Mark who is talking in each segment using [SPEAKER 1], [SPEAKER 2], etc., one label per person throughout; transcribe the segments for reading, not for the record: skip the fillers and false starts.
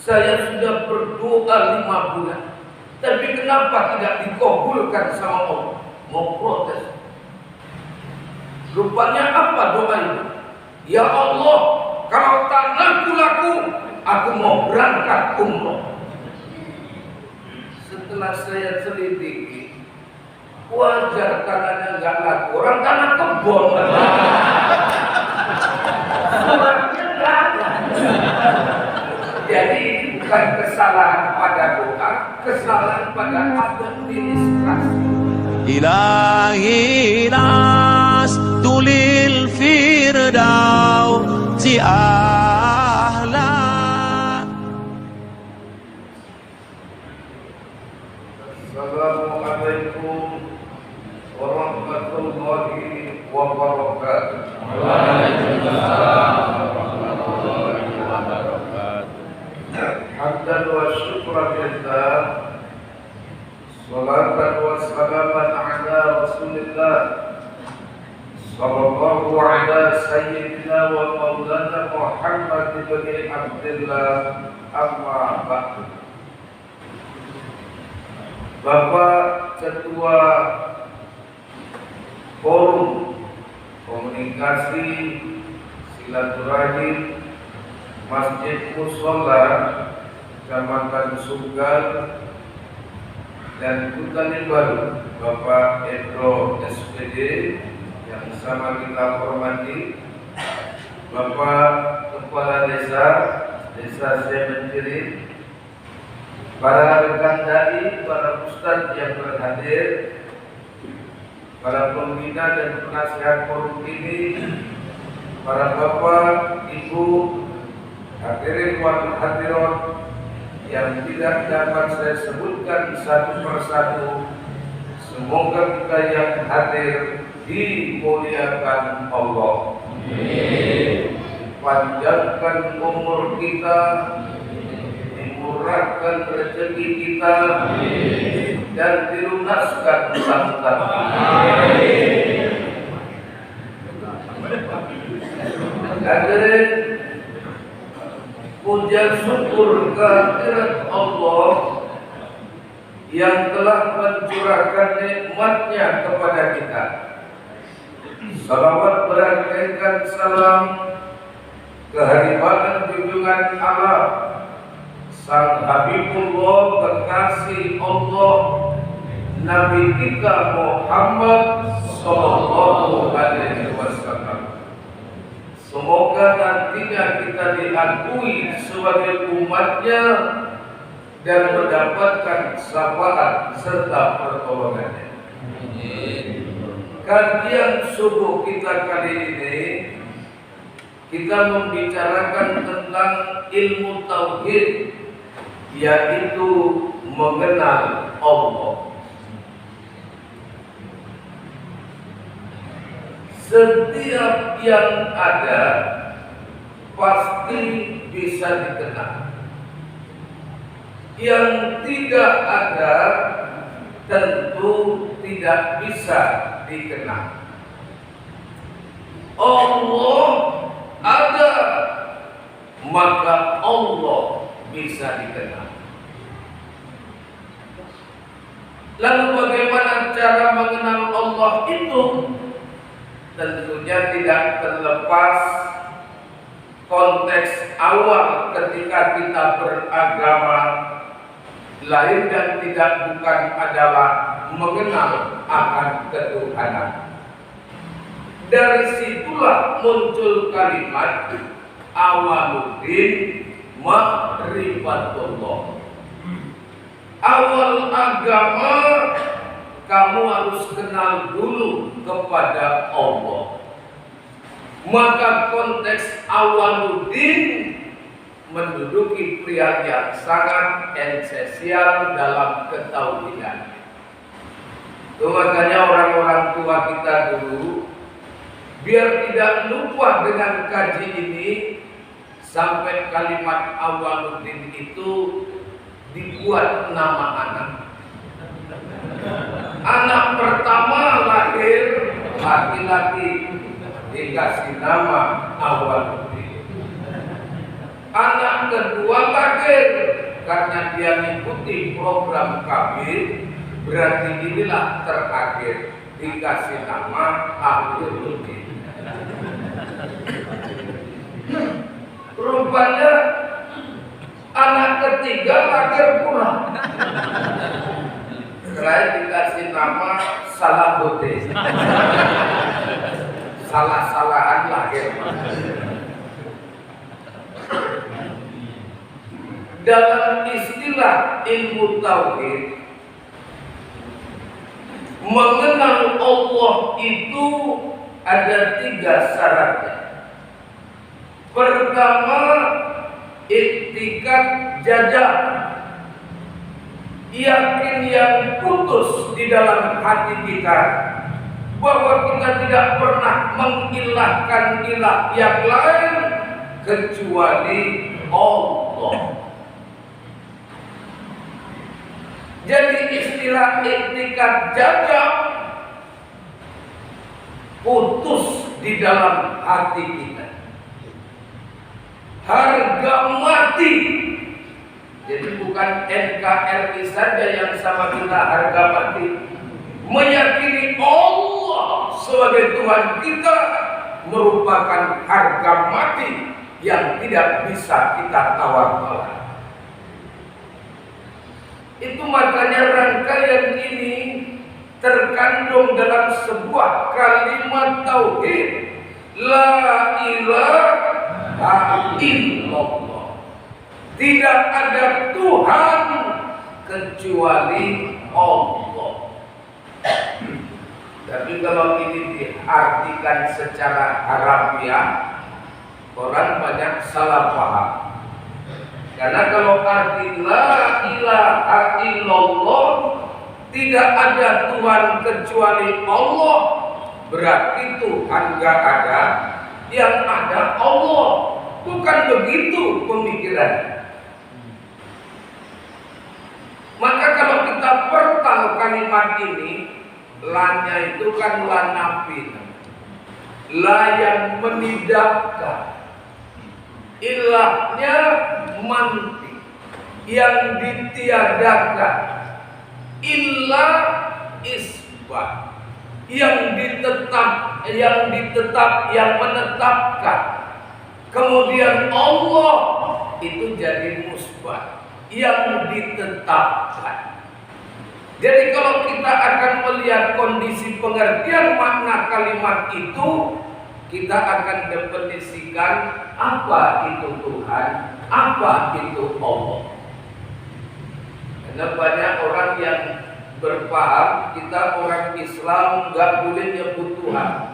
[SPEAKER 1] Saya sudah berdoa 5 bulan, tapi kenapa tidak dikabulkan sama Allah? Mau protes. Rupanya apa doa itu? Ya Allah, kalau tanahku laku, aku mau berangkat umroh. Setelah saya selidiki, wajar tanahnya nggak laku. Orang tanah kebun. Suratnya nggak ada. Jadi ini bukan kesalahan pada doa, kesalahan pada administrasi.
[SPEAKER 2] Ilahi nas tulil firdausi ahla.
[SPEAKER 1] Assalamualaikum warahmatullahi wabarakatuh.
[SPEAKER 2] Waalaikumsalam warahmatullahi wabarakatuh.
[SPEAKER 1] Hamdan wa syukran lillah, salatan wa salaman ala Rasulillah sallallahu ala sayyidina wa maulana Muhammad ibn Abdullah, amma ba'du. Bapak Ketua Forum Komunikasi Silaturahim Masjid Mushola Kecamatan Sugal dan Kutani Baru, Bapak Edro SPD yang sama kita hormati, Bapak Kepala Desa Sementiri, para rekan dai, para ustadz yang berhadir, para pembina dan penasihat forum ini, para bapak, ibu, hadirin wal hadirat yang tidak dapat saya sebutkan satu persatu, semoga kita yang hadir dimuliakan Allah. Panjangkan umur kita, dimurahkan rezeki kita, dan dilunaskan utang-utang. Hadirin, puja syukur kehadirat Allah yang telah mencurahkan nikmatnya kepada kita. Salawat berantarkan salam kehadiran junjungan Allah, Sang Habibullah, kekasih Allah, Nabi kita Muhammad sallallahu alaihi wasallam. Semoga nantinya kita diakui sebagai umatnya dan mendapatkan syafaat serta pertolongannya. Kajian subuh kita kali ini, kita membicarakan tentang ilmu tauhid, yaitu mengenal Allah. Setiap yang ada pasti bisa dikenal. Yang tidak ada tentu tidak bisa dikenal. Allah ada, maka Allah bisa dikenal. Lalu bagaimana cara mengenal Allah itu? Tentunya tidak terlepas konteks awal ketika kita beragama, lain dan tidak bukan adalah mengenal akan ketuhanan. Dari situlah muncul kalimat awaluddin ma'rifatullah. Awal agama kamu harus kenal dulu kepada Allah. Maka konteks awaluddin menduduki pria yang sangat esensial dalam ketauhidan. Itu makanya orang-orang tua kita dulu, biar tidak lupa dengan kaji ini, sampai kalimat awaluddin itu dibuat nama anak. Anak pertama lahir laki-laki, dikasih nama Awaluddin. Anak kedua lahir karena dia mengikuti program kabir, berarti inilah terakhir, dikasih nama Abdul-Udin. Rupanya anak ketiga lahir pula, terakhir dikasih nama Salahuddin. Salah-salahan lahir. Dalam istilah ilmu tauhid, mengenal Allah itu ada 3 syaratnya. Pertama, iktikad jajah, yakin yang putus di dalam hati kita bahwa kita tidak pernah mengilahkan ilah yang lain kecuali Allah. Jadi istilah iktikad jajah putus di dalam hati kita. Harga mati. Jadi bukan NKRI saja yang sama kita harga mati. Meyakini Allah sebagai Tuhan kita merupakan harga mati yang tidak bisa kita tawar-tawar. Itu makanya rangkaian ini terkandung dalam sebuah kalimat tauhid, la ilaha illallah. Tidak ada Tuhan kecuali Allah. Tapi kalau ini diartikan secara harafiah, orang banyak salah paham. Karena kalau arti la ilaha illallah, tidak ada Tuhan kecuali Allah, berarti Tuhan gak ada, yang ada Allah. Bukan begitu pemikiran. Maka kalau kita pertal kalimat ini, la-nya itu kan la nafi, la yang menidakkan. Ilahnya manti, yang ditiadakan. Ilah isbat, yang menetapkan. Kemudian Allah itu jadi musbat, yang ditetapkan. Jadi kalau kita akan melihat kondisi pengertian makna kalimat itu, kita akan definisikan apa itu Tuhan, apa itu Allah. Karena banyak orang yang berpaham kita orang Islam nggak boleh nyebut Tuhan,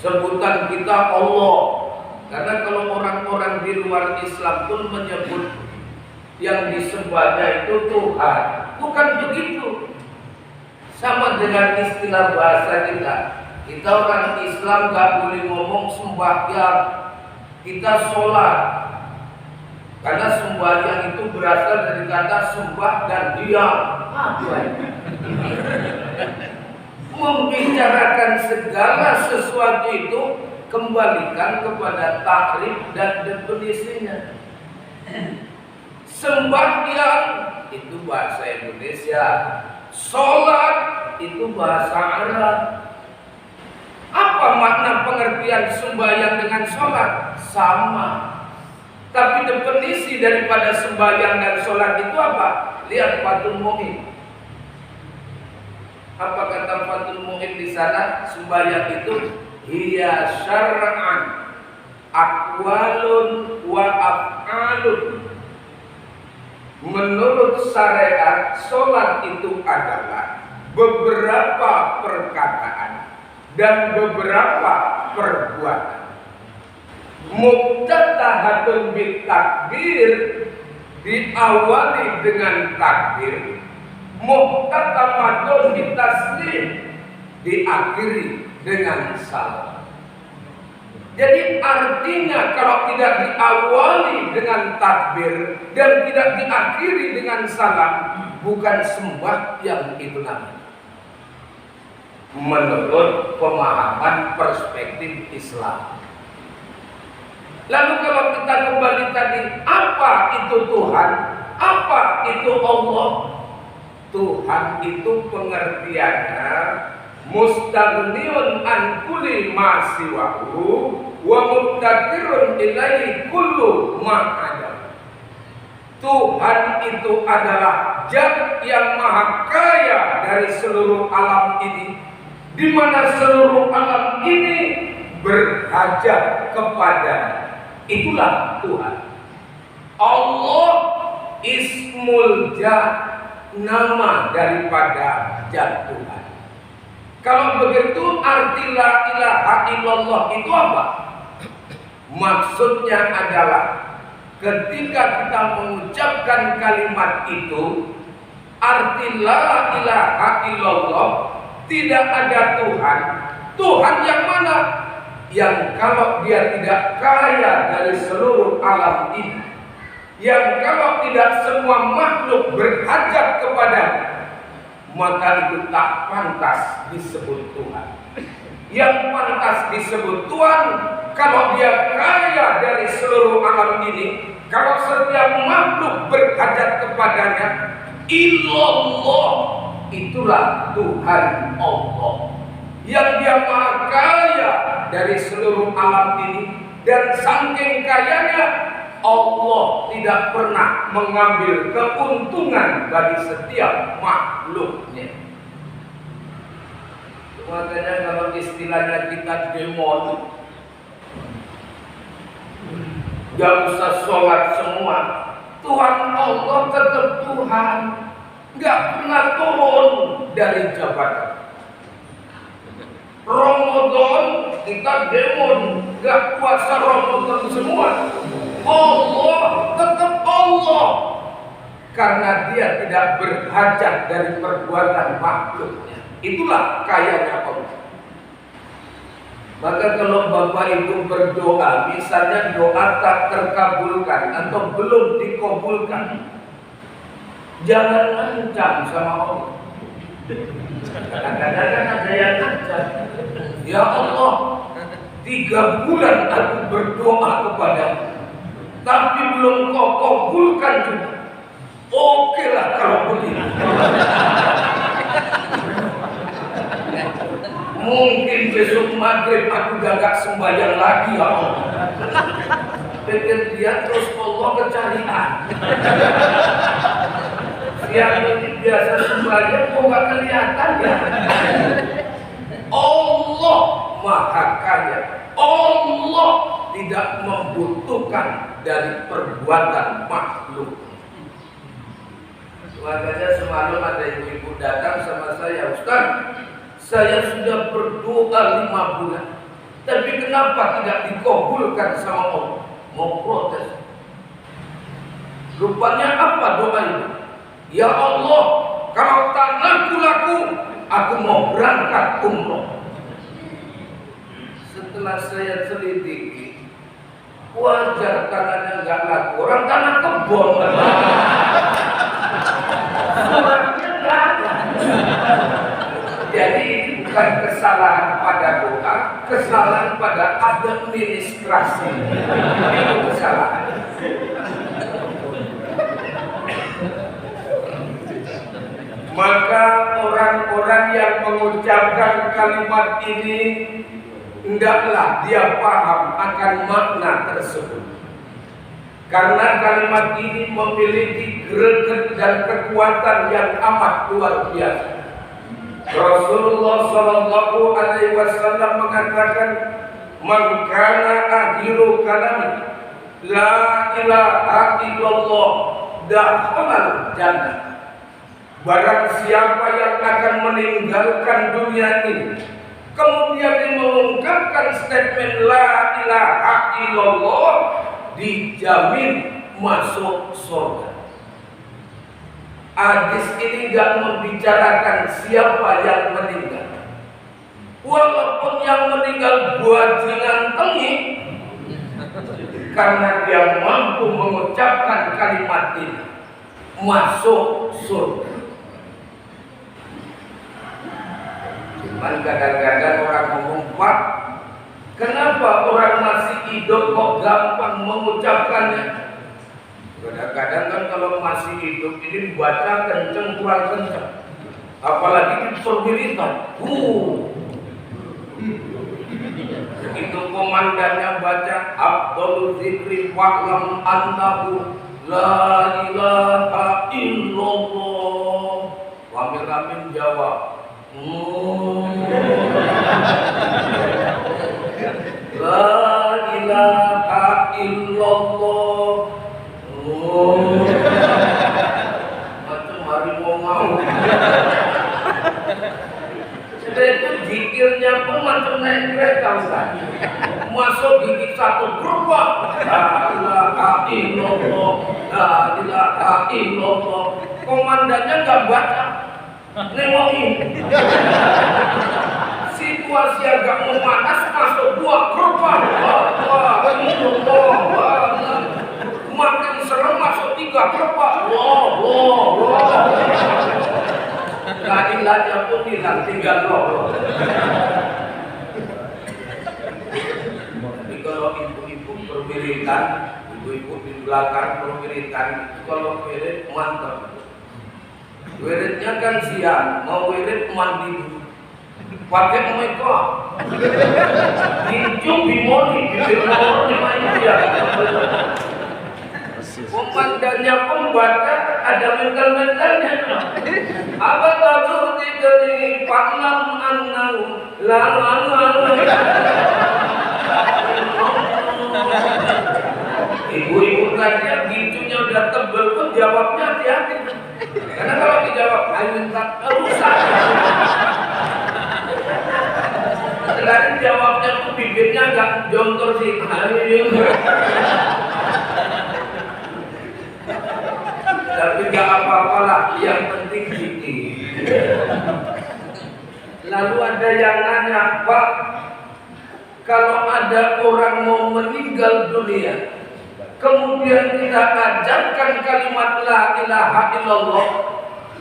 [SPEAKER 1] sebutan kita Allah. Karena kalau orang-orang di luar Islam pun menyebut yang disembahnya itu Tuhan, bukan begitu. Sama dengan istilah bahasa kita. Kita orang Islam gak boleh ngomong sembahyang, kita sholat. Karena sembahyang itu berasal dari kata sembah dan diam. Membicarakan segala sesuatu itu kembalikan kepada takrif dan definisinya. Sembahyang itu bahasa Indonesia, sholat itu bahasa Arab. Apa makna pengertian sembahyang dengan sholat? Sama. Tapi definisi daripada sembahyang dan sholat itu apa? Lihat Fathul Mu'in. Apa kata Fathul Mu'in di sana? Sembahyang itu hiya syar'an aqwalun wa af'alun. Menurut syariat, sholat itu adalah beberapa perkataan dan beberapa perbuatan. Muftatahatun bit takbir, diawali dengan takbir. Muftatamatun bit taslim, diakhiri dengan salam. Jadi artinya kalau tidak diawali dengan takbir dan tidak diakhiri dengan salam, bukan sembahyang itu namanya. Menurut pemahaman perspektif Islam. Lalu kalau kita kembali tadi, apa itu Tuhan? Apa itu Allah? Tuhan itu pengertiannya mustaghniun an kulli ma siwahu wa muttaqirun ilaihi kullu ma ada. Tuhan itu adalah zat yang maha kaya dari seluruh alam ini, di mana seluruh alam ini berhajat kepada. Itulah Tuhan. Allah ismul zat, nama daripada zat Tuhan. Kalau begitu arti la ilaha illallah itu apa? Maksudnya adalah ketika kita mengucapkan kalimat itu, arti la ilaha illallah, tidak ada Tuhan. Tuhan yang mana? Yang kalau dia tidak kaya dari seluruh alam ini, yang kalau tidak semua makhluk berhajat kepadanya, maka itu tak pantas disebut Tuhan. Yang pantas disebut Tuhan kalau dia kaya dari seluruh alam ini, kalau setiap makhluk berhajat kepadanya. Illallah, itulah Tuhan Allah, yang dia maha kaya dari seluruh alam ini. Dan saking kayanya, Allah tidak pernah mengambil keuntungan bagi setiap makhluknya. Makanya kalau istilahnya kita demon, gak usah sholat semua, Tuhan Allah tetap Tuhan, gak pernah turun dari jabatan. Ramadan kita demon, gak puasa Ramadan semua, Allah tetap Allah, karena dia tidak berhajat dari perbuatan makhluknya. Itulah kayanya Allah. Maka kalau Bapak Ibu berdoa, misalnya doa tak terkabulkan atau belum dikabulkan, jangan ancam sama Allah. Kadang-kadang ada yang ancam, ya Allah, 3 bulan aku berdoa kepadamu, tapi belum kau kabulkan juga. Oke lah kalau begitu. Mungkin besok maghrib aku gagak sembahyang lagi, ya Allah. Pikir dia terus Allah kecarian. Siang ini biasa sembahyang kok gak kelihatan ya. Allah maha kaya. Allah tidak membutuhkan dari perbuatan makhluk. Makanya semalam ada ibu-ibu datang sama saya, Ustaz, saya sudah berdoa 5 bulan, tapi kenapa tidak dikabulkan sama Allah? Mau protes. Rupanya apa doa itu? Ya Allah, kalau tanahku laku, aku mau berangkat umroh. Setelah saya selidiki, wajar tanahnya nggak laku, orang tanah kebun. Suratnya nggak ada. Jadi ini bukan kesalahan pada doa, kesalahan pada administrasi. Itu kesalahan. Maka orang-orang yang mengucapkan kalimat ini, hendaklah dia paham akan makna tersebut. Karena kalimat ini memiliki greget dan kekuatan yang amat luar biasa. Rasulullah Shallallahu Alaihi Wasallam mengatakan, "Man kana akhiru kalami la ilaha illallah dakhalal jannah." Barang siapa yang akan meninggalkan dunia ini, kemudian dia mengungkapkan statement la ilaha illallah, dijamin masuk surga. Hadis ini gak membicarakan siapa yang meninggal. Walaupun yang meninggal bajingan tengik, karena dia mampu mengucapkan kalimat ini, masuk surga. Cuman kadang-kadang orang ngomong, Pak, Kenapa orang masih hidup kok gampang mengucapkannya? Kadang-kadang kan kalau masih hidup ini baca kenceng kurang kenceng, apalagi diperwiritan. Begitu komandannya baca Abdul Zikri Fa'lam annahu la ilaha illallah. Wamir Amin jawab, la ilaha illallah. Macam harimau mau. Sudah itu zikirnya pun macam naik kereta Ustaz. Masuk gigi satu berubah. La ilaha illallah. La ilaha illallah. Komandannya nggak baca, nengokin. Situasi agak memanas, masuk dua korban. Makin serem masuk tiga korban. Keadilannya pun hilang, tinggal roh. Jadi kalau ibu-ibu berwiritan, ibu-ibu di belakang berwiritan, kalau wirid mantap. Wiridnya kan siang, mau wirid mandi dulu. Pakai mereka hijau bimoni di bimoni main dia. Komandannya pun baca ada mental-mentalnya. Apa tahu dikali Fa'lam annahu la ibu-ibu tadi gitunya udah tebel pun jawabnya hati-hati. Karena kalau dijawab ayo tak rusak. Selain jawabnya tuh bibirnya agak jontor sih. Tapi gak apa-apalah, yang penting zikir. Lalu ada yang nanya, Pak, kalau ada orang mau meninggal dunia, kemudian kita ajarkan kalimat la ilaha illallah,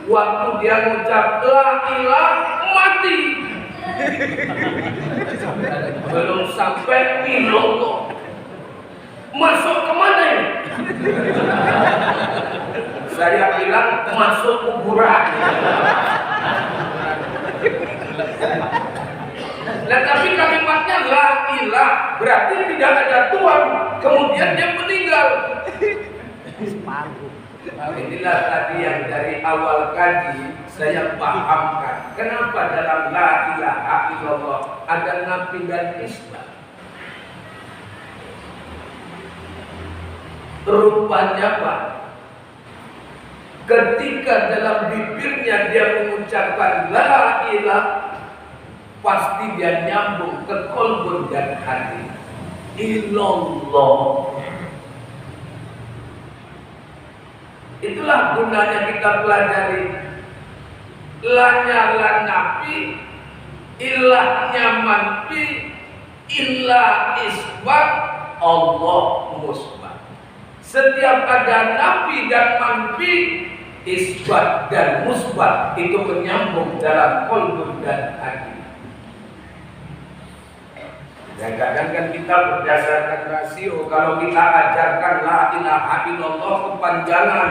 [SPEAKER 1] waktu dia mengucap la ilah mati. Belum sampai illallah, masuk kemana ini? Saya bilang masuk kuburan. Nah tapi kalimatnya la ilah, berarti tidak ada Tuhan, kemudian dia meninggal. Inilah tadi yang dari awal kaji saya pahamkan. Kenapa dalam la ilaha illallah ada nafi dan isbat? Rupanya Pak, ketika dalam bibirnya dia mengucapkan la ilah, pasti dia nyambung ke kolbun dan hati. Illallah. Itulah gunanya kita pelajari. La-nya la nafi, ilahnya manfi, ilah isbat, Allah musbat. Setiap ada nafi dan manfi, isbat dan musbat itu menyambung dalam kolbun dan hati. Dan kadang kan kita berdasarkan rasio, kalau kita ajarkan la ilaha illallah kepanjangan,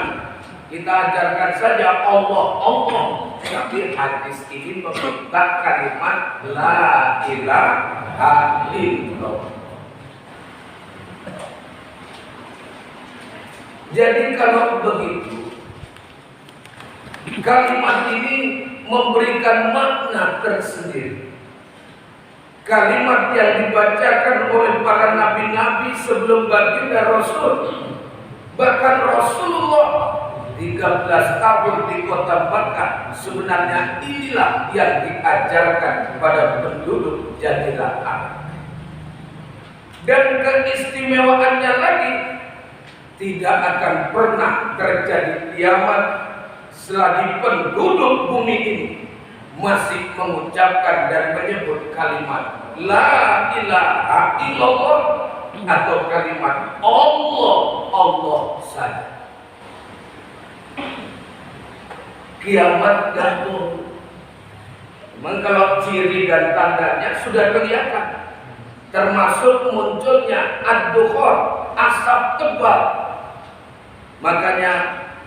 [SPEAKER 1] kita ajarkan saja Allah, Allah. Tapi hadis ini meminta kalimat la ilaha illallah. Jadi kalau begitu, kalimat ini memberikan makna tersendiri. Kalimat yang dibacakan oleh para nabi-nabi sebelum baginda Rasul, bahkan Rasulullah 13 tahun di kota Makkah, sebenarnya inilah yang diajarkan kepada penduduk Jazirah Arab. Dan keistimewaannya lagi, tidak akan pernah terjadi kiamat selagi penduduk bumi ini masih mengucapkan dan menyebut kalimat la ilaha illallah atau kalimat Allah, Allah saja. Kiamat gantung. Memang kalau ciri dan tandanya sudah kelihatan. termasuk munculnya ad-dukhon, asap tebal. Makanya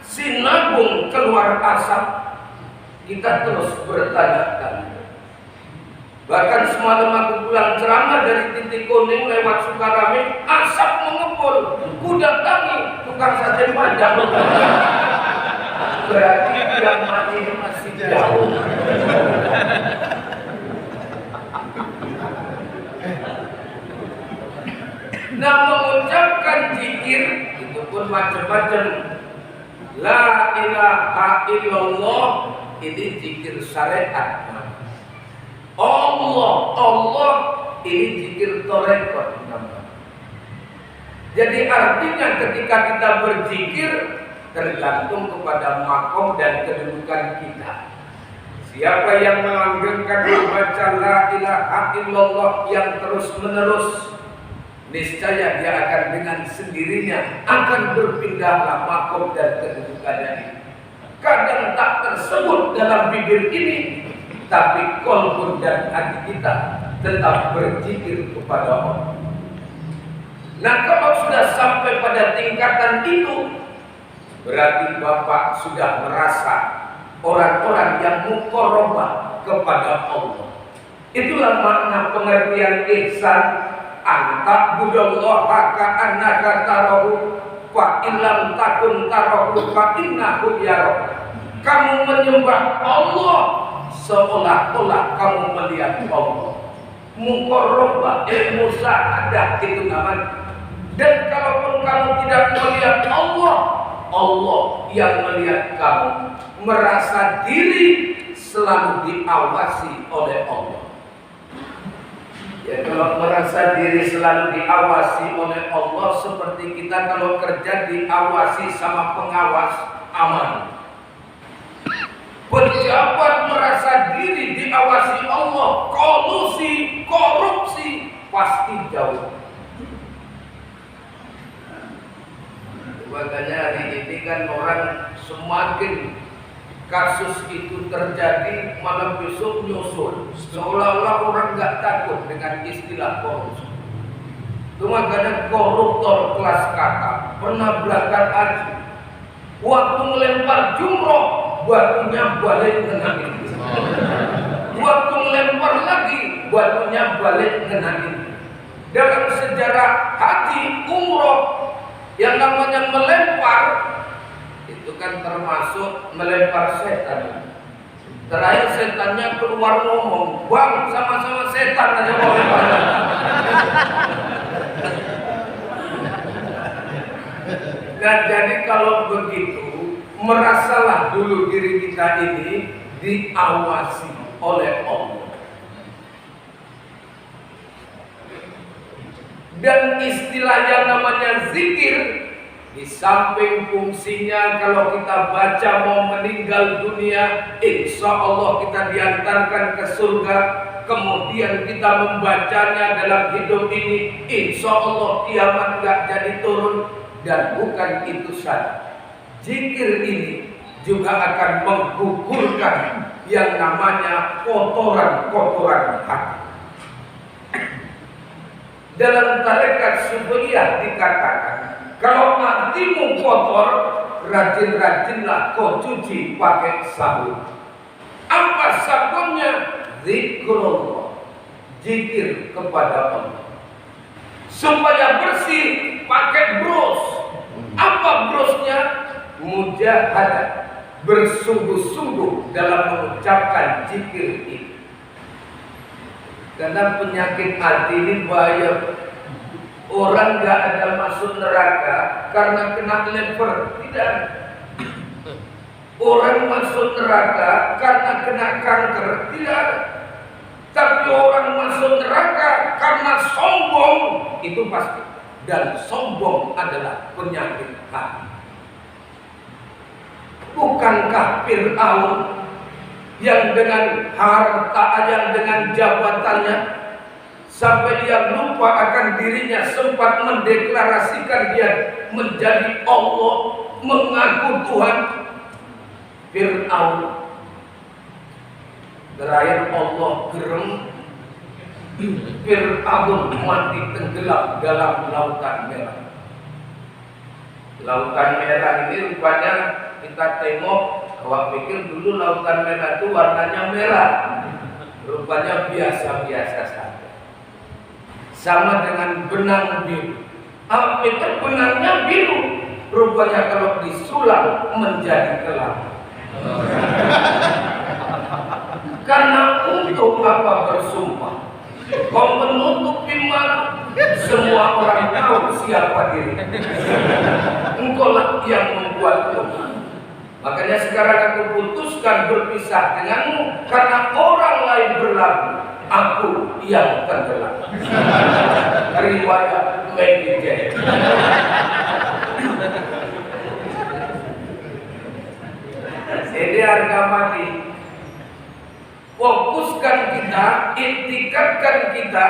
[SPEAKER 1] sinabung keluar asap, kita terus bertanya-tanya. Bahkan semalam aku pulang ceramah dari Titik Kuning lewat Sukarame, asap mengepul. Ku datangi tukang sate Padang. Berarti yang mati masih jauh. Nah, mengucapkan zikir itu pun macam-macam. La ilaha illallah ini zikir syariat. Allah ini zikir torekot. Jadi artinya ketika kita berzikir tergantung kepada makom dan kedudukan kita. Siapa yang melanggengkan membaca la ilaha illallah yang terus menerus, niscaya dia akan dengan sendirinya akan berpindahlah makom dan kedudukannya. Kadang tak tersebut dalam bibir ini, tapi kolbun dan hati kita tetap berzikir kepada Allah. Nah, kalau sudah sampai pada tingkatan itu, berarti Bapak sudah merasa orang-orang yang muqarrabah kepada Allah. Itulah makna pengertian ihsan. Anta budallaha ka'annaka tarahu fa illam takun tarahu fa innahu yaraka. Kamu menyembah Allah seolah-olah kamu melihat Allah. Muqarrabah, musahadah itu namanya. Dan kalaupun kamu tidak melihat Allah, Allah yang melihat kamu. Merasa diri selalu diawasi oleh Allah. Ya, kalau merasa diri selalu diawasi oleh Allah, seperti kita kalau kerja diawasi sama pengawas, aman. Pejabat merasa diri diawasi Allah, kolusi, korupsi, pasti jauh. Makanya hari ini kan orang semakin kasus itu terjadi, malam besok nyusul, seolah-olah orang nggak takut dengan istilah korupsi. Cuma kadang koruptor kelas kakap pernah belakang haji, waktu melempar jumroh batunya balik ngenangin. Waktu melempar lagi batunya balik ngenangin. Dalam sejarah haji umroh yang namanya melempar itu kan termasuk melempar setan. Terakhir setannya keluar ngomong, bang sama-sama setan aja mau lempar. Nah, jadi kalau begitu, merasalah dulu diri kita ini diawasi oleh Allah. Dan istilah yang namanya zikir, di samping fungsinya kalau kita baca mau meninggal dunia, insya Allah kita diantarkan ke surga. Kemudian kita membacanya dalam hidup ini, insya Allah kiamat gak jadi turun. Dan bukan itu saja, zikir ini juga akan menggugurkan yang namanya kotoran-kotoran hati. Dalam tarekat Subriyah dikatakan, kalau hatimu kotor, rajin-rajinlah kau cuci pakai sabun. Apa sabunnya? Zikrullah, zikir kepada Allah. Supaya bersih, pakai brus. Apa brusnya? Mujahadah, bersungguh-sungguh dalam mengucapkan zikir ini. Karena penyakit hati ini bahaya. Orang gak ada masuk neraka karena kena leper, tidak. Orang masuk neraka karena kena kanker, tidak. Tapi orang masuk neraka karena sombong, itu pasti. Dan sombong adalah penyakit hati. Bukankah Fir'aun yang dengan harta, yang dengan jabatannya, sampai dia lupa akan dirinya, sempat mendeklarasikan dia menjadi Allah, mengaku Tuhan. Fir'aun terakhir Allah gerem, Fir'aun mati tenggelam dalam lautan merah. Lautan merah ini rupanya kita tengok, awak pikir dulu lautan merah itu warnanya merah, rupanya biasa-biasa saja. Sama dengan benang biru. Awak pikir benangnya biru, rupanya kalau disulam menjadi gelap. Karena untuk apa bersumpah? Kau menutupi malu, semua orang tahu siapa diri. Engkaulah yang membuatku. Makanya sekarang aku putuskan berpisah denganmu karena orang lain berlalu, aku yang tenggelam. Riwayat Maggie J. Jadi harga mati. Fokuskan kita, iktikadkan kita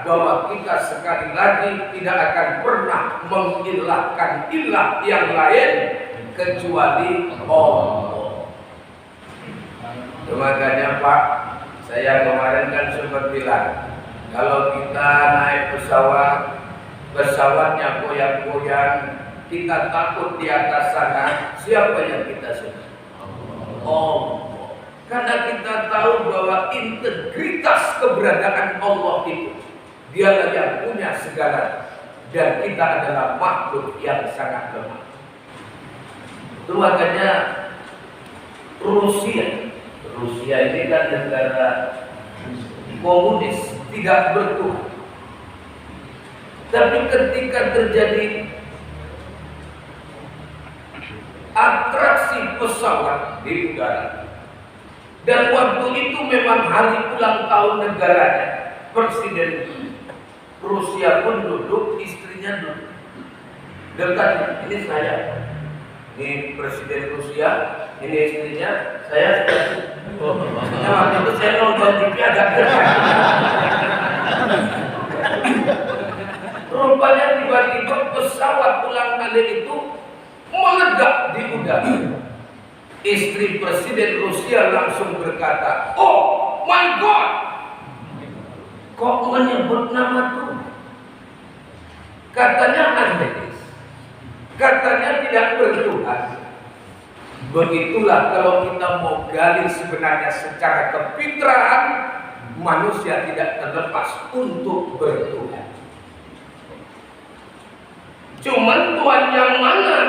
[SPEAKER 1] bahwa kita sekali lagi tidak akan pernah mengilahkan ilah yang lain kecuali Allah. Makanya Pak, saya kemarin kan sempat bilang, kalau kita naik pesawat, pesawatnya goyang-goyang, kita takut di atas sana, siapa yang kita sebut? Allah. Karena kita tahu bahwa integritas keberadaan Allah itu, Dialah yang punya segala, dan kita adalah makhluk yang sangat lemah. Itu makanya Rusia ini kan negara komunis, tidak bertuhan. Tapi ketika terjadi atraksi pesawat di udara, dan waktu itu memang hari ulang tahun negaranya, Presiden Rusia pun duduk, istrinya duduk dekat. Ini saya, ini Presiden Rusia, ini istrinya, saya. Nah, waktu itu saya nonton TV agak dekat. Rupanya tiba-tiba pesawat ulang alik itu meledak di udara. Istri Presiden Rusia langsung berkata, "Oh my God, kok menyebut nama Tuhan?" Katanya ateis, katanya tidak bertuhan. Begitulah kalau kita mau gali sebenarnya secara kefitrahan, manusia tidak terlepas untuk bertuhan. Cuman Tuhan yang mana?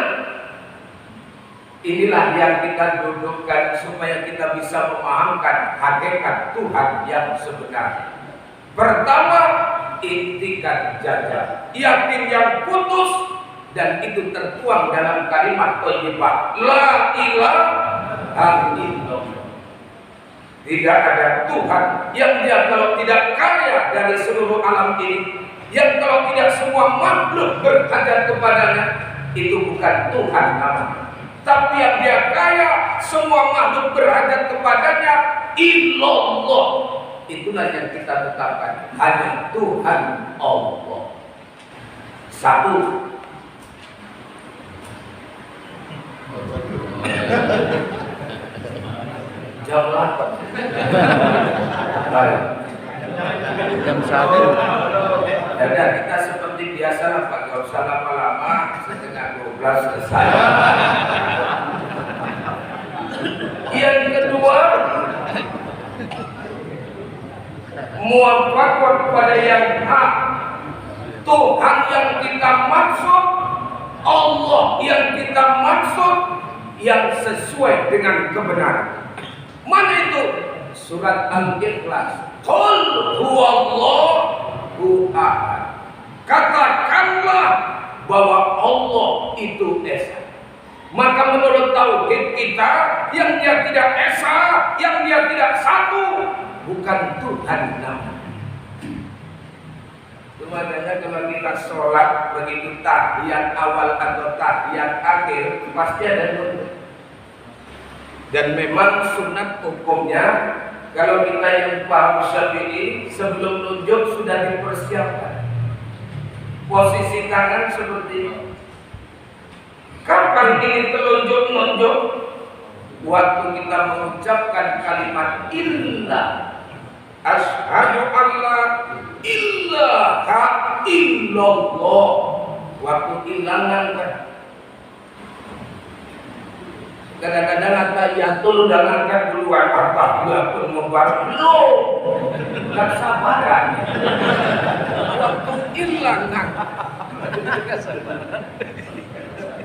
[SPEAKER 1] Inilah yang kita dudukkan supaya kita bisa memahamkan hakikat Tuhan yang sebenarnya. Pertama, intikan jajar, yakin yang putus, dan itu tertuang dalam kalimat thayyibah, la ilaha illallah. Tidak ada Tuhan yang dia kalau tidak kaya dari seluruh alam ini, yang kalau tidak semua makhluk berhajat kepadanya, itu bukan Tuhan namanya. Tapi yang dia kaya, semua makhluk berhajat kepadanya, illallah. Itulah yang kita tetapkan, hanya Tuhan Allah. Satu. Jam 8.
[SPEAKER 2] Jam 1.
[SPEAKER 1] Ya kita seperti biasa lah Pak, gak usah lama-lama, setengah 12 selesai. Yang kedua, muwafaqah pada yang hak. Tuhan yang kita maksud, Allah yang kita maksud, yang sesuai dengan kebenaran. Mana itu? Surat Al-Ikhlas. Qul huwallahu ahad. Katakanlah bahwa Allah itu esa. Maka menurut tauhid kita, yang dia tidak esa, yang dia tidak satu, bukan Tuhan namanya. Makanya kalau kita sholat begitu tahiyat awal atau tahiyat akhir pasti ada nunjuk. Dan memang sunat hukumnya kalau kita yang paham Syafi'i, sebelum nunjuk sudah dipersiapkan. Posisi tangan seperti ini. Kapan ini telunjuk-nunjuk? Waktu kita mengucapkan kalimat illa asyhadu alla ilaha illallah. Waktu ilangan kan kadang-kadang atahiyatul udah ngangkat duluan Alhamdulillah membaca lo gak sabaran waktu ilangan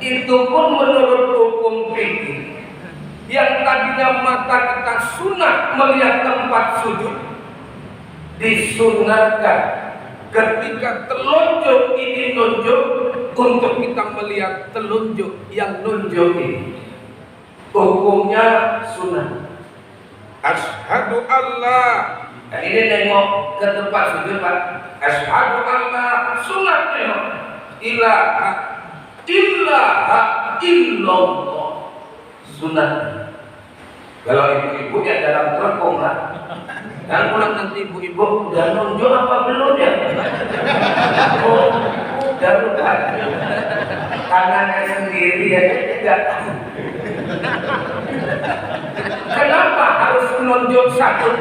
[SPEAKER 1] itu pun menurut hukum fikih yang tadinya mata kita sunat melihat tempat sujud disunatkan ketika telunjuk ini nunjuk untuk kita melihat telunjuk yang nunjuk ini hukumnya sunnah. Asyhadu Allah. Nah, ini nengok ke tempat sujud Pak. Asyhadu Allah sunnah nengok. Ilaha illallah sunnah. Kalau ibu-ibu ya dalam terpung lah. Dan pulang nanti ibu-ibu udah nunjuk apa belum ya? Oh, udah lupa. Tangannya sendiri ya tidak tahu. Kenapa harus menunjuk satu?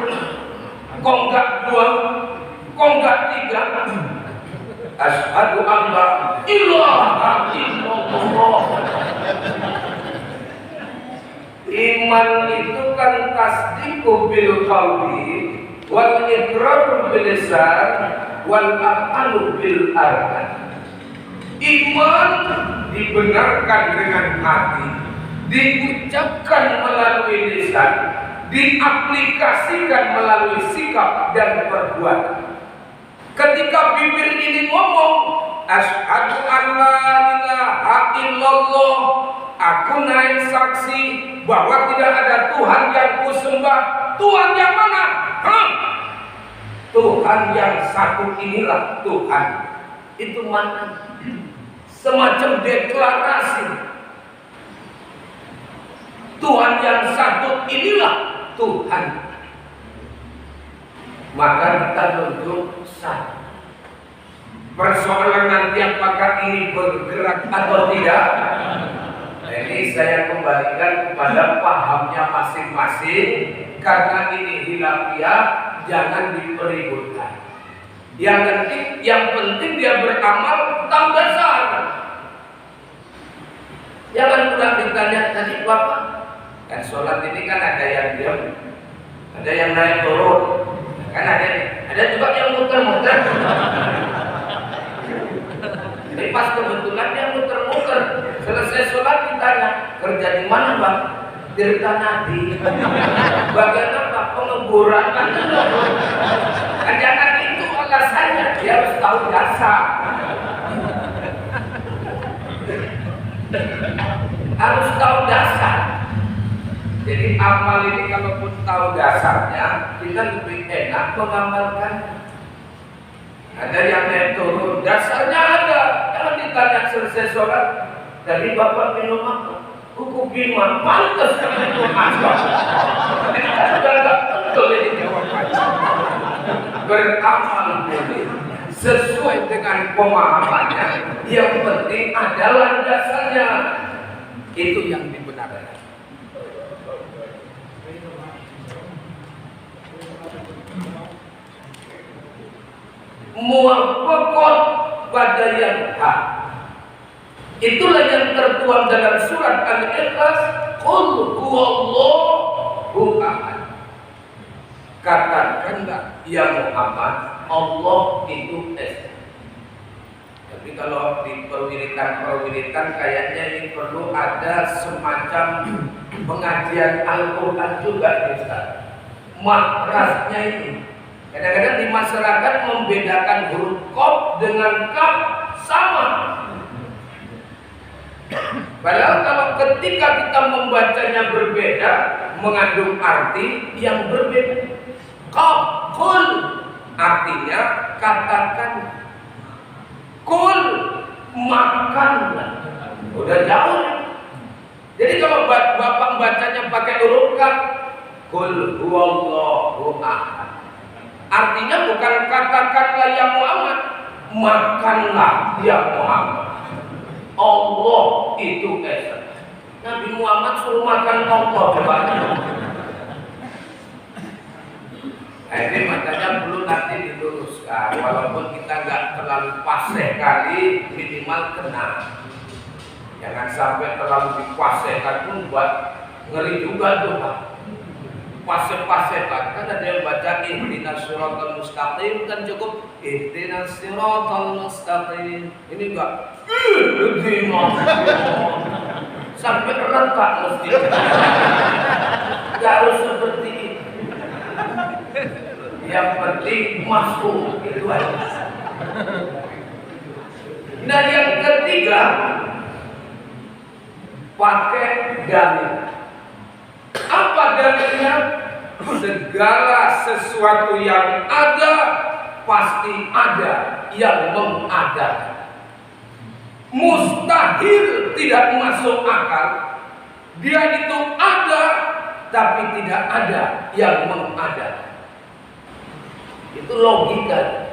[SPEAKER 1] Kok enggak dua? Kok enggak tiga? Asyhadu an la ilaha illallah. Iman itu kan tasdiqu bil qalbi wal iqraru bil lisan wal amalu bil arkan. Iman dibenarkan dengan hati, diucapkan melalui lisan, diaplikasikan melalui sikap dan perbuatan. Ketika bibir ini ngomong asyhadu an la ilaha illallah, aku naik saksi bahwa tidak ada Tuhan yang kusembah. Tuhan yang mana? Tuhan yang satu inilah Tuhan. Itu mana? Semacam deklarasi. Tuhan yang satu inilah Tuhan. Maka kita tunjuk satu. Persoalan nanti apakah ini bergerak atau tidak? Ini saya kembalikan kepada pahamnya masing-masing. Karena ini hilafiyah, jangan dipeributkan. Yang penting dia beramal tahu dasar. Jangan pula ditanya tadi Bapak. Kan sholat ini kan ada yang diam, ada yang naik turun, kan ada juga yang muter-muter. Jadi pas kebetulan dia muter-muter, selesai sholat ditanya kerja di mana Bang? Cerita Nabi. Bagian apa? Penguburan. Kan jangan itu alasannya, dia harus tahu dasar. Harus tahu dasar. Jadi amal ini kalaupun tahu dasarnya, kita lebih enak mengamalkan. Ada yang naik turun, dasarnya ada. Jangan ditanya selesai sholat, tadi Bapak minum apa? Kuku bima, pantas minum asbak. Sudah nggak betul ini jawabannya. Beramal boleh sesuai dengan pemahamannya. Yang penting adalah dasarnya. Itu yang dibenarkan. Muwafaqat pada yang hak. Itulah yang tertuang dalam surat Al-Ikhlas. Qul huwallahu ahad. Katakanlah ya Muhammad, Allah itu esa. Tapi kalau di perwiritan kayaknya ini perlu ada semacam pengajian Al-Quran juga, Ustaz. Makrasnya ini. Kadang-kadang di masyarakat membedakan huruf qaf dengan kaf sama. Padahal kalau ketika kita membacanya berbeda, mengandung arti yang berbeda. Qaf, qul artinya katakan. Qul makanlah. Udah jauh. Jadi kalau Bapak membacanya pakai huruf kaf, qul huwallahu ahad. Artinya bukan katakanlah ya Muhammad, makanlah ya Muhammad. Allah itu esa. Nabi Muhammad suruh makan Allah. Ini makanya perlu nanti diluruskan, walaupun kita nggak terlalu paseh kali, minimal kena. Jangan sampai terlalu dipasehkan pun buat ngeri juga tuh Pak. Paseh-pasehkan, kan ada yang baca ihdinas siratal mustaqim, kan cukup ihdinas siratal mustaqim. Ini enggak ihdinas sampai retak mesti. Enggak harus seperti itu. Yang penting masuk itu aja. Nah yang ketiga, pakai dalil. Apa dalilnya? Segala sesuatu yang ada pasti ada yang mengadakan. Mustahil tidak masuk akal. Dia itu ada tapi tidak ada yang mengadakan. Itu logika.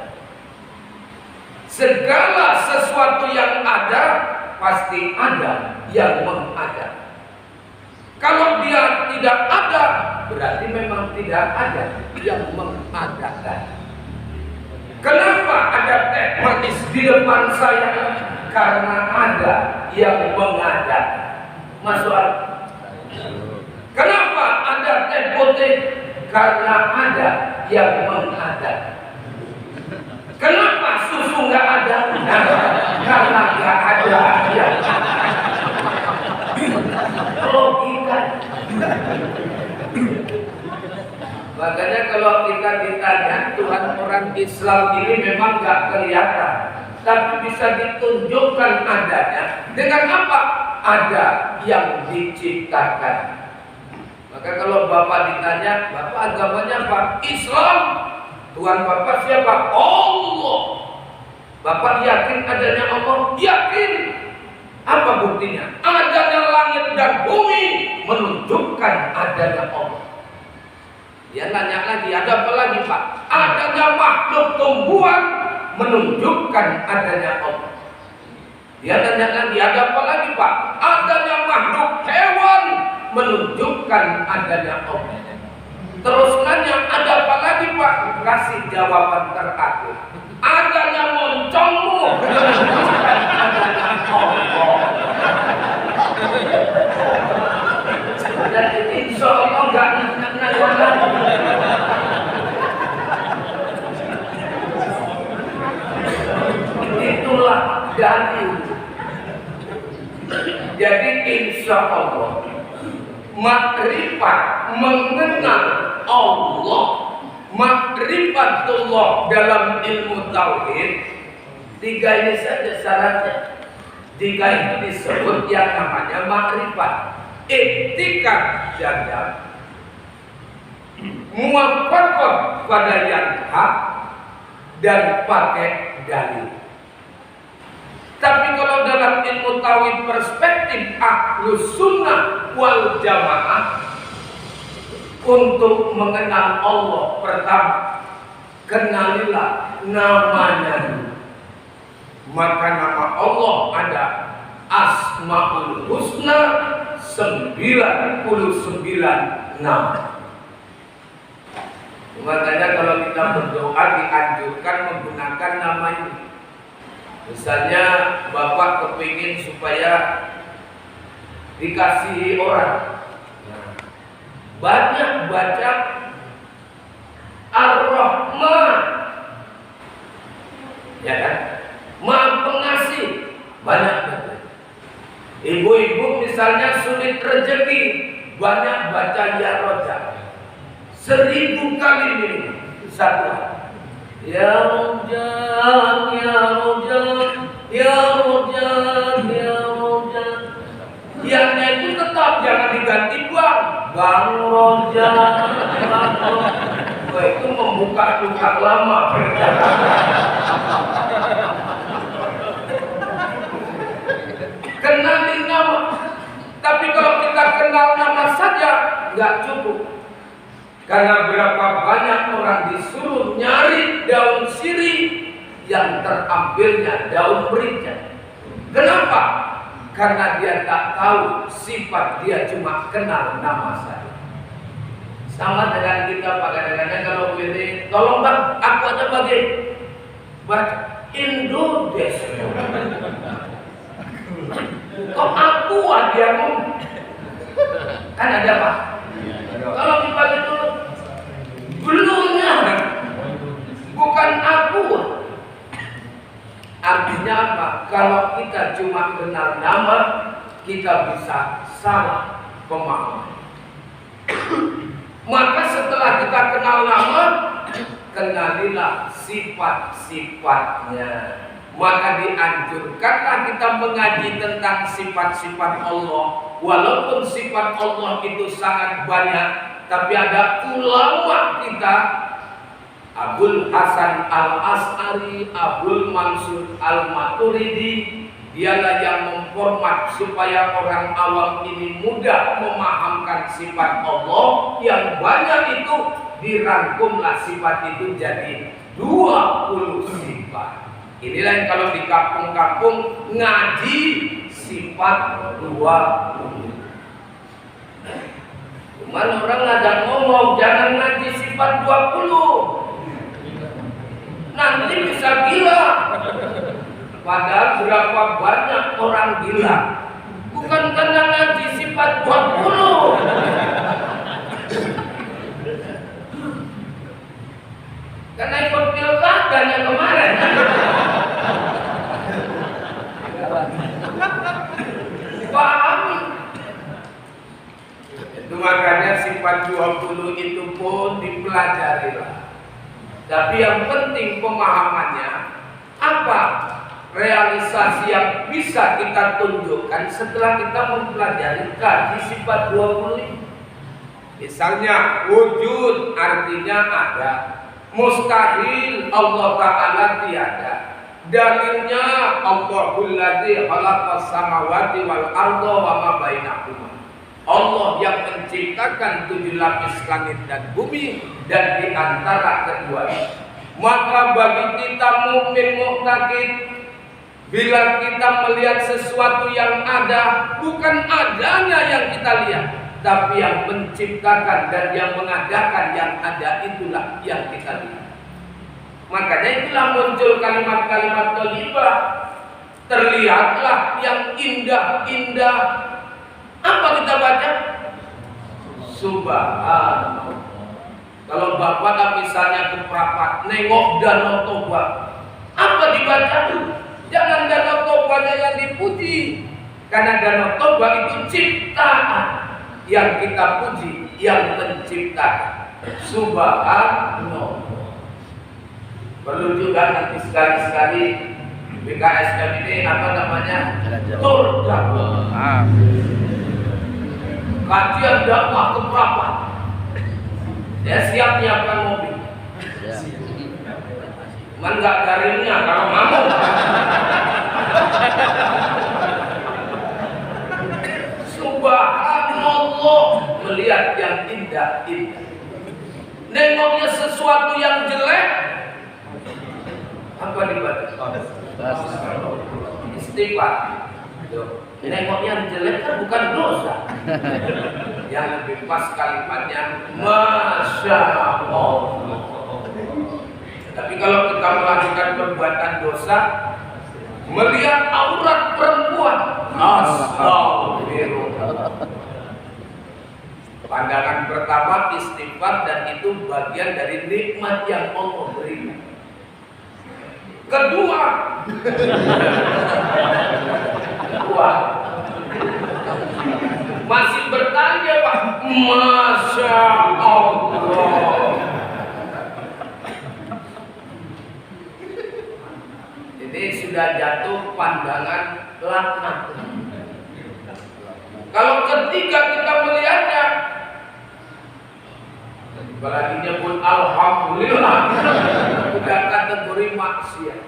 [SPEAKER 1] Segala sesuatu yang ada pasti ada yang mengadakan. Kalau dia tidak ada, berarti memang tidak ada yang mengadakan. Kenapa ada teh manis di depan saya? Karena ada yang mengadakan. Masuk akal. Kenapa ada teh putih? Karena ada yang mengadakan. Kenapa susu nggak ada? Karena nggak ada yang logika. Makanya kalau kita ditanya Tuhan orang Islam ini memang nggak kelihatan, tapi bisa ditunjukkan adanya dengan apa? Ada yang diciptakan. Maka kalau Bapak ditanya, Bapak agamanya apa? Islam. Tuhan Bapak siapa? Allah. Bapak yakin adanya Allah? Yakin. Apa buktinya? Adanya langit dan bumi menunjukkan adanya Allah. Dia nanya lagi, ada apa lagi Pak? Adanya makhluk tumbuhan menunjukkan adanya Allah. Dia nanya lagi, ada apa lagi Pak? Adanya makhluk hewan menunjukkan adanya Allah. Terus nanya, ada apa lagi Pak? Kasih jawaban terakhir. Adanya moncongmu menunjukkan adanya Allah. Dan insya Allah nggak nanya lagi. Itulah dalil. Jadi insya Allah makrifat mengenal Allah, makrifatullah dalam ilmu tauhid, tiga ini saja syaratnya. Tiga itu disebut yang namanya makrifat. Iktikad janda, muwafaqah pada yang hak, dan pakai dalil. Tapi kalau dalam ilmu tauhid perspektif Ahlus Sunnah wal Jamaah, untuk mengenal Allah pertama, kenalilah namanya. Maka nama Allah ada Asmaul Husna 99 nama. Makanya kalau kita berdoa dianjurkan menggunakan nama ini. Misalnya Bapak kepingin supaya dikasihi orang, banyak baca Ar-Rahman, ya kan? Maha Pengasih, banyak baca. Ibu-ibu misalnya sulit rezeki, banyak baca Ya Rojak 1000 kali minimal satu. Ya Rojak, Ya Rojak, Ya Rojak, Ya Rojak. Yang itu tetap jangan diganti Bang Rojak, Bang Rojak. Wah, itu membuka luka lama. Kenalin nama. Tapi kalau kita kenal nama saja nggak cukup. Karena berapa banyak orang disuruh nyari daun sirih yang terambilnya daun merica. Kenapa? Karena dia tak tahu sifat, dia cuma kenal nama saja. Sama dengan kita Pak, kadang-kadang kalau ini, tolong Bang, aku aja bagi baca Indonesia. Kok aku hadiahmu? Kan ada Pak. Kalau dibagi dulu, belumnya, bukan aku. Artinya apa? Kalau kita cuma kenal nama, kita bisa salah pemahaman. Maka setelah kita kenal nama, kenalilah sifat-sifatnya. Maka dianjurkanlah kita mengaji tentang sifat-sifat Allah. Walaupun sifat Allah itu sangat banyak, tapi ada ulama kita, Abul Hasan Al-As'ari, Abul Mansur Al-Maturidi, dialah yang memformat supaya orang awam ini mudah memahamkan sifat Allah yang banyak itu, dirangkumlah sifat itu jadi 20 sifat. Inilah yang kalau di kampung-kampung ngaji sifat 20. Cuman orang ada ngomong jangan ngaji sifat 20. Nanti bisa gila. Padahal berapa banyak orang gila. Bukan karena ngaji sifat 20. Karena ikut pilkada yang kemarin. Paham? Itu makanya sifat 20 itu pun dipelajari lah. Tapi yang penting pemahamannya apa? Realisasi yang bisa kita tunjukkan setelah kita mempelajari kaji sifat 20. Misalnya wujud artinya ada, mustahil Allah Ta'ala tiada. Dalilnya Allahul ladzi khalaqas samawati wal arda wa ma bainahuma. Allah yang menciptakan 7 lapis langit dan bumi dan di antara keduanya. Maka bagi kita mukmin mu'taqid, bila kita melihat sesuatu yang ada, bukan adanya yang kita lihat, tapi yang menciptakan dan yang mengadakan yang ada itulah yang kita lihat. Makanya itulah muncul kalimat-kalimat thayyibah. Terlihatlah yang indah-indah. Apa kita baca? Subhanallah. Kalau bapak misalnya ke Prapat, nengok Danau Toba, apa dibaca? Jangan Danau Tobanya yang dipuji, karena Danau Toba itu ciptaan. Yang kita puji yang menciptakan. Subhanallah. Perlu juga nanti sekali-sekali BKSM ini apa namanya? Tur dakwah. Kajian dakwah ke Prapat. Saya siap nyiapkan mobil. Cuman nggak garimnya kalau mau. Subhanallah, melihat yang indah-indah. Nengoknya sesuatu yang jelek, apa dibaca? Istighfar. Nengok yang jelek kan bukan dosa. Yang lebih pas kalimatnya Masya Allah. Tapi kalau kita melakukan perbuatan dosa, melihat aurat perempuan, astagfirullah. Pandangan pertama istighfar, dan itu bagian dari nikmat yang Allah berikan. Kedua, masih bertanya Pak, Masya Allah. Ini sudah jatuh pandangan laknat. Kalau ketiga kita melihatnya, apalagi nyebut alhamdulillah, sudah kategori maksiat.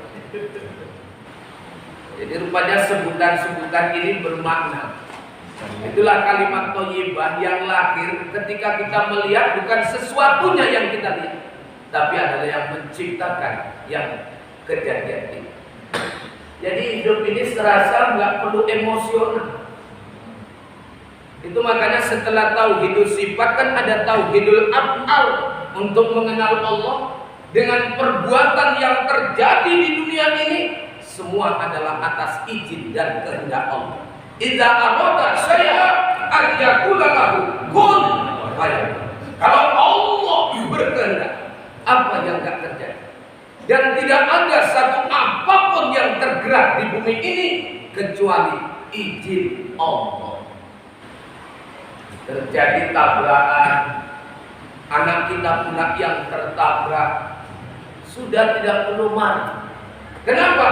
[SPEAKER 1] Jadi rupanya sebutan-sebutan ini bermakna. Itulah kalimat thayyibah yang lahir ketika kita melihat bukan sesuatunya yang kita lihat, tapi adalah yang menciptakan yang kejadian ini. Jadi hidup ini serasa nggak perlu emosional. Itu makanya setelah tauhidul sifat kan ada tauhidul af'al untuk mengenal Allah dengan perbuatan yang terjadi di dunia ini semua adalah atas izin dan kehendak Allah. Idza arada syai'an an yaqula lahu kun fayakun. Kalau Allah berkehendak, apa yang enggak terjadi? Dan tidak ada satu apapun yang tergerak di bumi ini kecuali izin Allah. Terjadi tabrakan, anak kita pula yang tertabrak, sudah tidak perlu marah. Kenapa?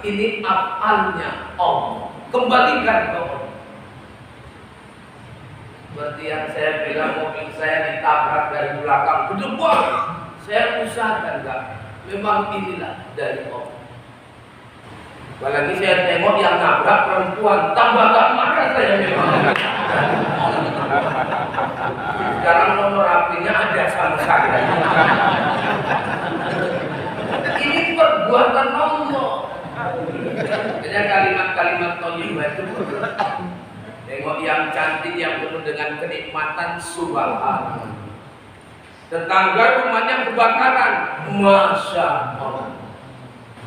[SPEAKER 1] Ini afalnya Allah. Kembalikan ke Allah. Seperti yang saya bilang, mobil saya ditabrak dari belakang ke depan. Saya usahakan enggak. Memang inilah dari Allah. Apalagi saya tengok yang nabrak perempuan, tambah gak marah saya memang. Sekarang nomor HP-nya ada sama saya. Ini perbuatan Allah. Makanya kalimat-kalimat thayyibah itu tengok yang cantik, yang penuh dengan kenikmatan, subhanallah. Tetangga rumahnya kebakaran, masya Allah.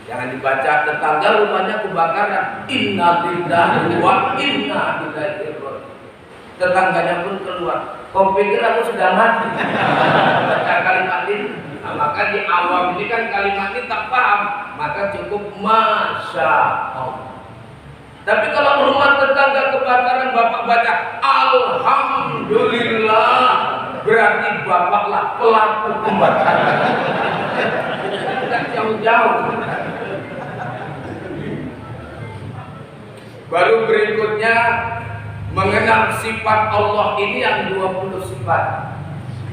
[SPEAKER 1] Jangan dibaca tetangga rumahnya kebakaran, inna lillahi wa inna ilaihi raji'un. Tetangganya pun keluar. Kau pikir aku sudah mati? Baca kalimat ini. Nah, maka di awam ini kan kalimat ini tak paham, maka cukup masya Allah. Tapi kalau rumah tetangga kebakaran, bapak baca alhamdulillah, berarti bapaklah pelaku kebakaran. Tidak jauh-jauh. Baru berikutnya mengenal sifat Allah ini yang 20 sifat.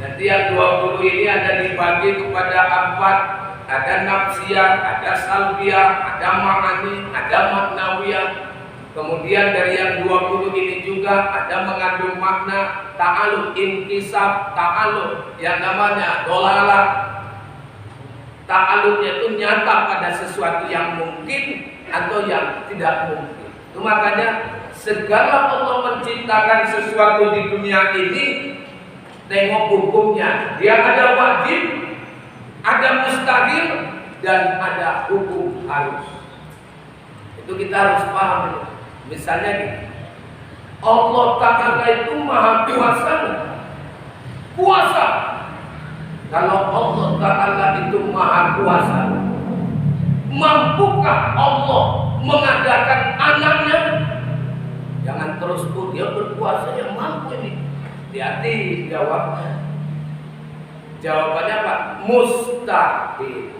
[SPEAKER 1] Nanti yang 20 ini ada dibagi kepada 4. Ada nafsiyah, ada salbiyah, ada ma'ani, ada maknawiyah. Kemudian dari yang 20 ini juga ada mengandung makna ta'alluq, inkisab, ta'alluq yang namanya dolalah. Ta'alluqnya itu nyata pada sesuatu yang mungkin atau yang tidak mungkin. Itu makanya segala Allah menciptakan sesuatu di dunia ini, tengok hukumnya. Dia ada wajib, ada mustahil, dan ada hukum harus. Itu kita harus paham. Misalnya gini, Allah Ta'ala itu maha kuasa. Kuasa. Kalau Allah Ta'ala itu maha kuasa, mampukah Allah mengadakan anaknya? Jangan terus dia berkuasa yang mampu ini. Hati-hati jawabnya. Jawabannya apa? Mustahil.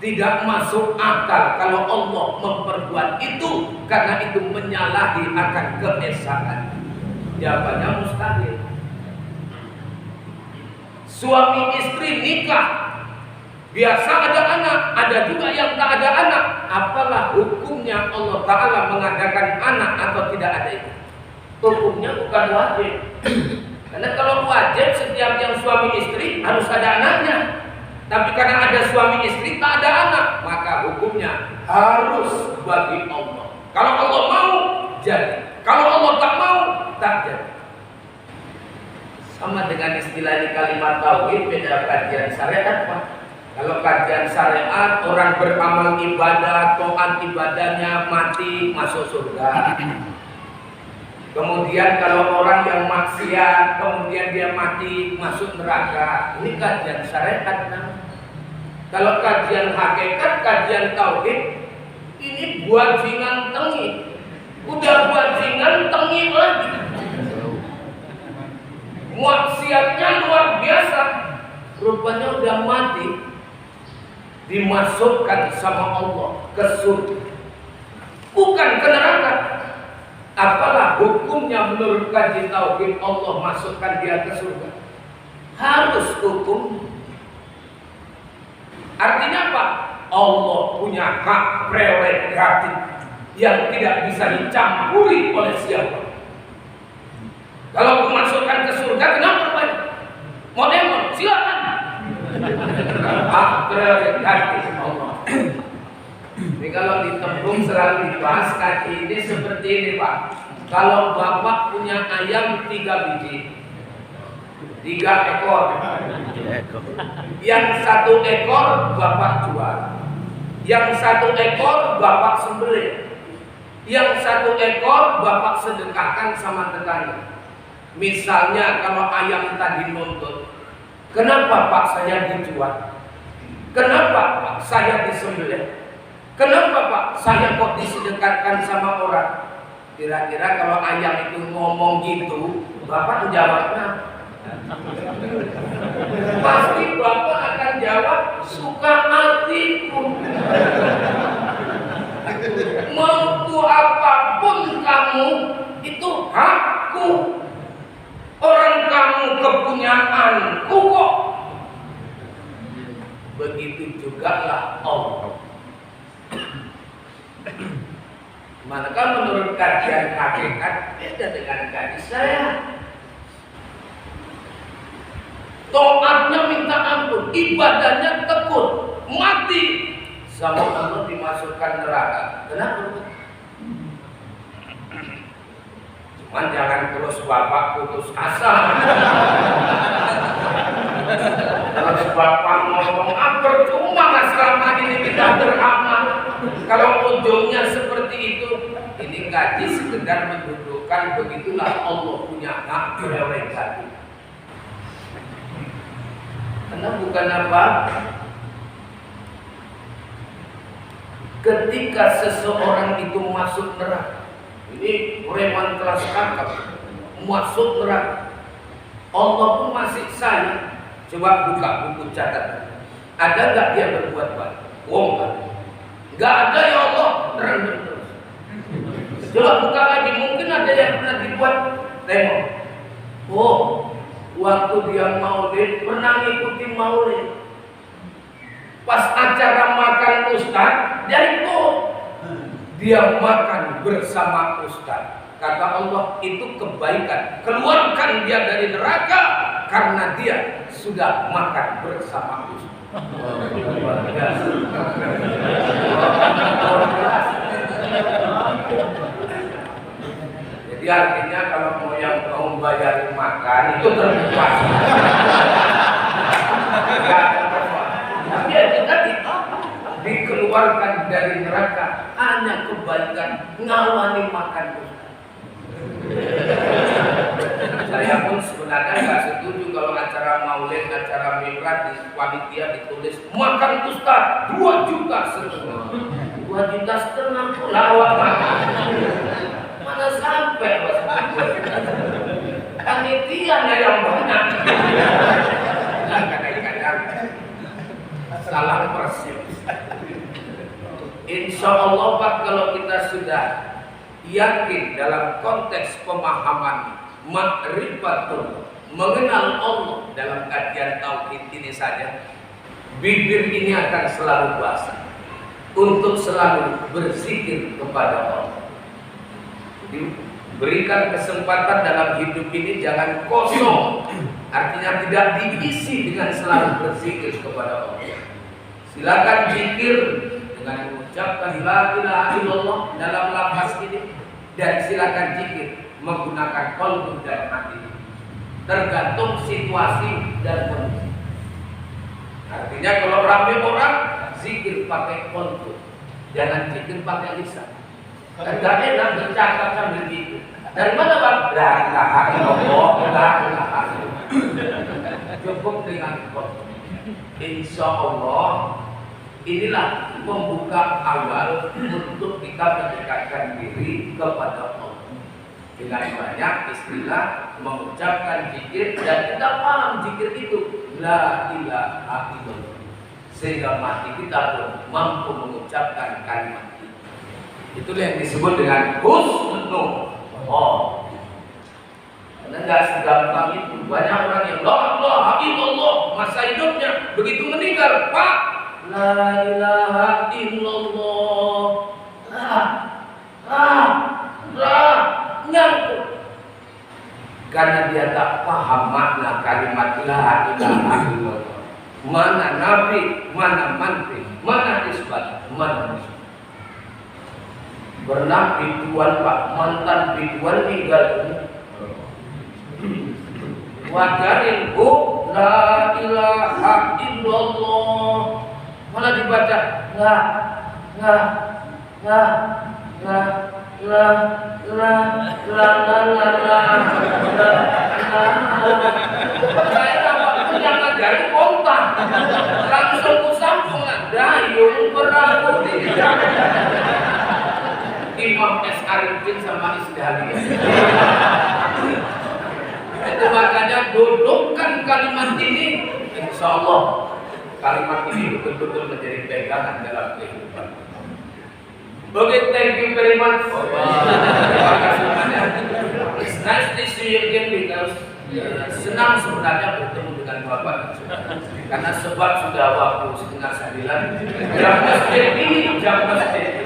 [SPEAKER 1] Tidak masuk akal kalau Allah memperbuat itu, karena itu menyalahi akan keesaan. Jawabannya mustahil. Suami istri nikah, biasa ada anak, ada juga yang tak ada anak. Apalah hukumnya Allah Ta'ala mengadakan anak atau tidak ada itu? Hukumnya bukan wajib. Karena kalau wajib setiap yang suami istri harus ada anaknya. Tapi karena ada suami istri tak ada anak, maka hukumnya harus bagi Allah. Kalau Allah mau, jadi. Kalau Allah tak mau, tak jadi. Sama dengan istilah ini kalimat tauhid, beda kajian syariat Pak. Kalau kajian syariat, orang beramal ibadah, taat ibadahnya mati masuk surga. Kemudian kalau orang yang maksiat, kemudian dia mati masuk neraka. Ini kajian syariat. Kalau kajian hakikat, kajian tauhid, ini buajingan tengi. Udah buajingan tengi lagi. Maksiatnya luar biasa. Rupanya udah mati, dimasukkan sama Allah ke surga, bukan ke neraka. Apalah hukumnya menurut kaji tauhid Allah masukkan dia ke surga? Harus hukum. Artinya apa? Allah punya hak prerogatif yang tidak bisa dicampuri oleh siapa. Kalau memasukkan ke surga, kenapa Pak? Mau demon, silakan. Hak prerogatif Allah. Ini kalau di tembung selalu dibahas kaki ini seperti ini Pak. Kalau bapak punya ayam 3 biji, 3 ekor. Yang 1 ekor bapak jual, yang 1 ekor bapak sembelih, yang 1 ekor bapak sedekahkan sama tetangga. Misalnya kalau ayam tadi nuntut, kenapa pak saya dijual? Kenapa pak saya disembelih? Kenapa pak saya kok disedekahkan sama orang? Kira-kira kalau ayam itu ngomong gitu, bapak menjawabnya, pasti bapak akan jawab, suka hatiku. Mau apapun kamu, itu hakku. Orang kamu kepunyaanku kok. Begitu juga lah Allah. Manakah menurut kajian hakikat beda dengan gadis saya. Taatnya minta ampun, ibadahnya tekun, mati sama Allah dimasukkan neraka. Kenapa? Cuman jangan terus bapak putus asa. Terus bapak ngomong percuma selama ini kita beramal. Kalau ujungnya seperti itu, ini gaji sekedar mendudukkan, begitulah Allah punya hak prerogatif. Karena bukan apa, ketika seseorang itu masuk neraka, ini preman kelas kakap masuk neraka, Allah pun masih sayang. Coba buka buku catatan, ada nggak dia berbuat baik? Oh nggak ada ya Allah, terus. Coba buka lagi, mungkin ada yang pernah dibuat. Tengok, oh waktu dia maulid, pernah ngikutin maulid. Pas acara makan ustaz, dia ikut. Dia makan bersama ustaz. Kata Allah, itu kebaikan. Keluarkan dia dari neraka karena dia sudah makan bersama ustaz. Jadi artinya kalau mau yang mau bayarin makan itu terbuka. Tapi itu tadi dikeluarkan dari neraka hanya kebaikan, ngawani makan ustaz. Saya pun sebenarnya nggak setuju kalau acara maulid, acara mi'raj di panitia ditulis makan ustaz 2,5 juta. 2,5 juta lawak makan. Mana sampai panitianya yang banyak. Kadang-kadang salah persepsi. Insya Allah Pak, kalau kita sudah yakin dalam konteks pemahaman ma'rifatul, mengenal Allah dalam kajian tauhid ini saja, bibir ini akan selalu basah untuk selalu berzikir kepada Allah. Berikan kesempatan dalam hidup ini jangan kosong, artinya tidak diisi dengan selalu berzikir kepada Allah. Silakan zikir dengan mengucapkan la ilaha illallah dalam lafaz ini, dan silakan zikir menggunakan qalbu dan hati, tergantung situasi dan kondisi. Artinya kalau ramai orang, zikir pakai qalbu, jangan zikir pakai lisan. Enggak enak bercakap sambil zikir. Dari mana Pak? La ilaha illallah, la ilaha illallah. Cukup dengan qalbu. Insya Allah inilah membuka awal untuk kita mendekatkan diri kepada Allah dengan banyak istilah, mengucapkan zikir, dan kita paham zikir itu la ilaha illallah, sehingga mati kita pun mampu mengucapkan kalimat itu. Itulah yang disebut dengan husnul. Oh, karena nggak segampang itu. Banyak orang yang la ilaha illallah masa hidupnya, begitu meninggal Pak, la ilaha illallah, nyangkut. Karena dia tak paham makna kalimat la ilaha illallah. Mana nabi, mana mantri, mana isbat, mana isbat. Pernah biduan Pak, mantan biduan tinggal wajarin bu la ilaha illallah, malah dibaca la la la la la la la la la la. Saya waktu yang ngajarin kontak langsung kusambung dayung perahu tidak. Imam S. Arifin sama Isdaliyah. Itu makanya dudukkan kalimat ini, insya Allah kalimat ini betul-betul menjadi pegangan dalam kehidupan. Oke, thank you very much. Terima kasih banyak. It's nice to see you again because senang sebenarnya bertemu dengan Bapak. Karena sebab sudah waktu 8:30. Jam masjid ini jam masjid.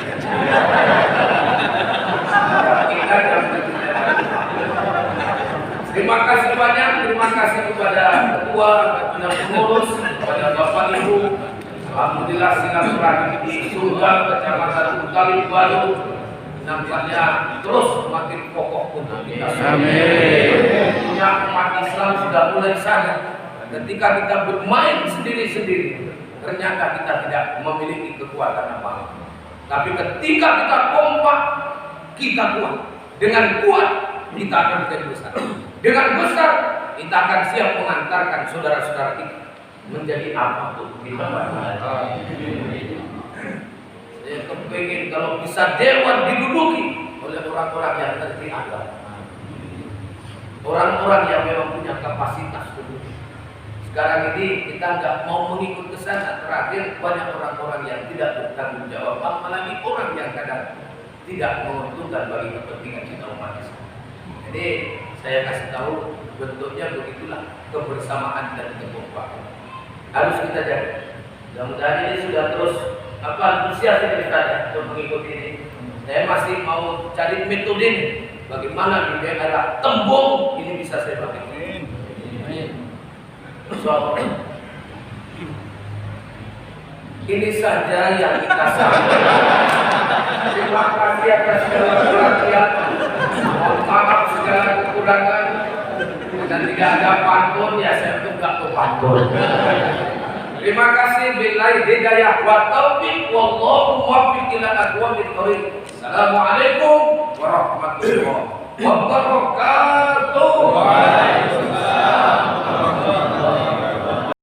[SPEAKER 1] Terima kasih banyak, terima kasih kepada ketua, kepada pengurus, kepada Bapak Ibu. Alhamdulillah silaturahmi di Sultan Kecamatan Kali Baru nampaknya terus semakin kokoh untuk kita. Amin. Punya umat Islam sudah mulai sadar ketika kita bermain sendiri-sendiri, ternyata kita tidak memiliki kekuatan apa-apa. Tapi ketika kita kompak, kita kuat. Dengan kuat kita akan menjadi besar. Dengan besar kita akan siap mengantarkan saudara-saudara kita menjadi apapun kita. Saya kepingin kalau bisa dewan diduduki oleh orang-orang yang ngerti agama, orang-orang yang memang punya kapasitas dulu. Sekarang ini kita nggak mau mengikut ke sana. Terakhir banyak orang-orang yang tidak bertanggung jawab, apalagi orang yang kadang tidak menguntungkan bagi kepentingan kita umat Islam. Jadi saya kasih tahu bentuknya begitulah kebersamaan dan kekompakan harus kita jaga. Mudah-mudahan ini sudah terus antusias ini saja untuk mengikuti ini. Saya masih mau cari metode ini, bagaimana di daerah Tembong ini bisa saya pakai. So, ini saja yang kita sampaikan. Terima kasih atas segala perhatian. Mohon maaf segala kekurangan. Dan tidak ada pantun, ya saya enggak ke pantun. Terima kasih. Billahi hidayah wa taufiq wallahu muwaffiq ila aqwamit thoriq. Assalamualaikum warahmatullahi wabarakatuh.